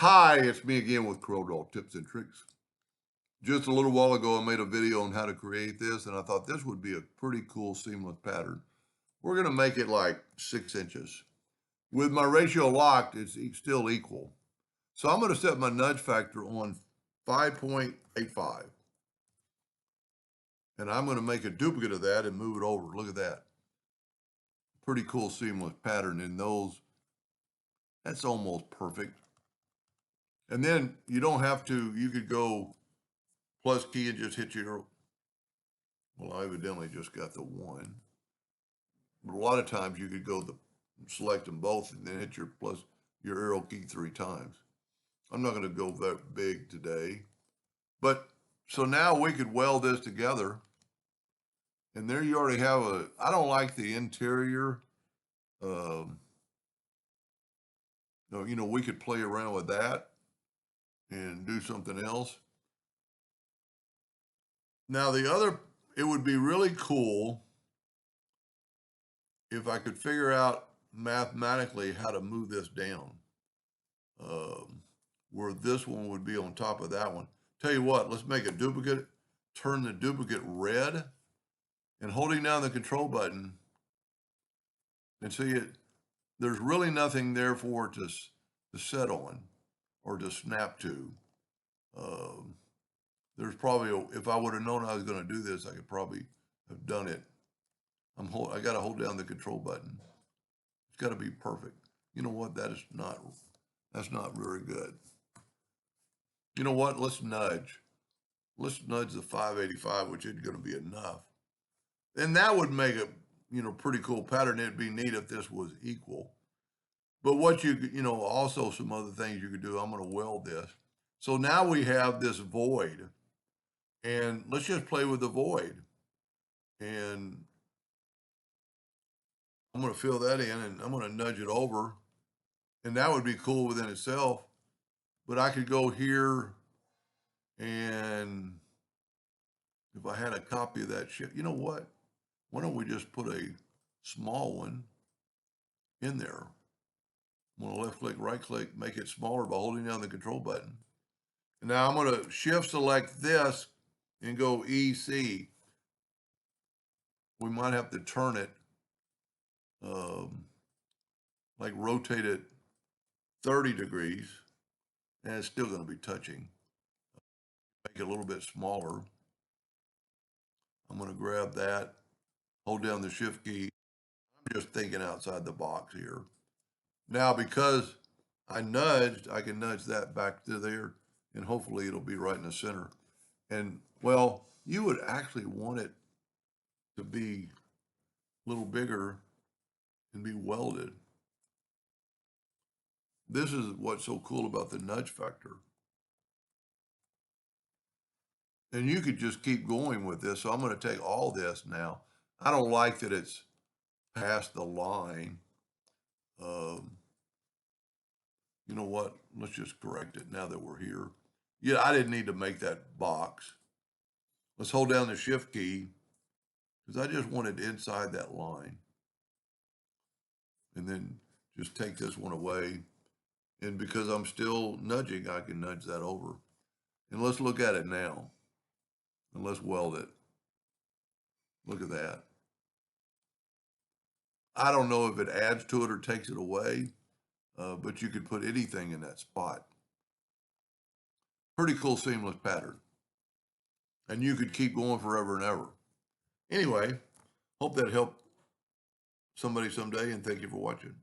Hi, it's me again with Corel Draw tips and tricks. Just a little while ago, I made a video on how to create this, and I thought this would be a pretty cool seamless pattern. We're going to make it like 6 inches. With my ratio locked, it's still equal. So I'm going to set my nudge factor on 5.85. And I'm going to make a duplicate of that and move it over. Look at that. Pretty cool seamless pattern in those. That's almost perfect. And then you don't have to, you could go plus key and just hit your, well, I evidently just got the one. But a lot of times you could go select them both and then hit your arrow key 3 times. I'm not going to go that big today. But so now we could weld this together. And there you already have I don't like the interior. We could play around with that and do something else. Now it would be really cool if I could figure out mathematically how to move this down, where this one would be on top of that one. Tell you what, let's make a duplicate, turn the duplicate red, and holding down the control button, and see there's really nothing there for it to set on or to snap to. There's probably, if I would have known I was going to do this, I could probably have done it. I got to hold down the control button. It's got to be perfect. You know what? That's not very good. You know what? Let's nudge. Let's nudge the 585, which isn't going to be enough. And that would make a, pretty cool pattern. It'd be neat if this was equal. But what also some other things you could do. I'm going to weld this. So now we have this void. And let's just play with the void. And I'm going to fill that in and I'm going to nudge it over. And that would be cool within itself. But I could go here and if I had a copy of that shit, you know what? Why don't we just put a small one in there? I'm going to left click, right click, make it smaller by holding down the control button. And now I'm going to shift select this and go EC. We might have to turn it, like rotate it 30 degrees, and it's still going to be touching. Make it a little bit smaller. I'm going to grab that, hold down the shift key. I'm just thinking outside the box here. Now, because I nudged, I can nudge that back to there, and hopefully it'll be right in the center. And, well, you would actually want it to be a little bigger and be welded. This is what's so cool about the nudge factor. And you could just keep going with this. So I'm going to take all this now. I don't like that it's past the line. You know what? Let's just correct it now that we're here. Yeah, I didn't need to make that box. Let's hold down the shift key because I just wanted inside that line. And then just take this one away. And because I'm still nudging, I can nudge that over. And let's look at it now. And let's weld it. Look at that. I don't know if it adds to it or takes it away, but you could put anything in that spot. Pretty cool seamless pattern. And you could keep going forever and ever. Anyway, hope that helped somebody someday, and thank you for watching.